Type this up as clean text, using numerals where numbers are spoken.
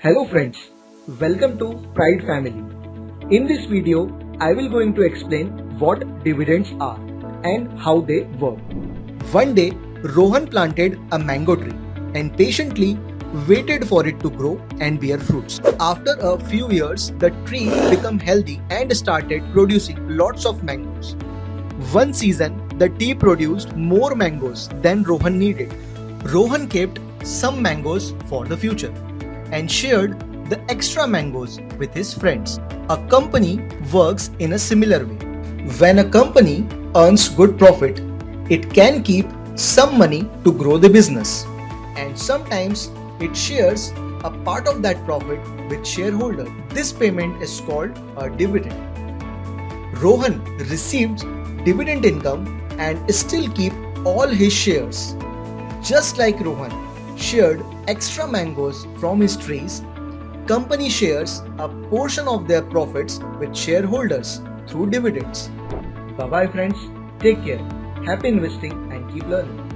Hello friends, welcome to Pride Family. In this video, I will going to explain what dividends are and how they work. One day, Rohan planted a mango tree and patiently waited for it to grow and bear fruits. After a few years, the tree became healthy and started producing lots of mangoes. One season, the tree produced more mangoes than Rohan needed. Rohan kept some mangoes for the future and shared the extra mangoes with his friends. A company works in a similar way. When a company earns good profit, it can keep some money to grow the business, and sometimes it shares a part of that profit with shareholders. This payment is called a dividend. Rohan received dividend income and still keep all his shares. Just like Rohan shared extra mangoes from his trees, company shares a portion of their profits with shareholders through dividends. Bye bye friends, take care, happy investing and keep learning.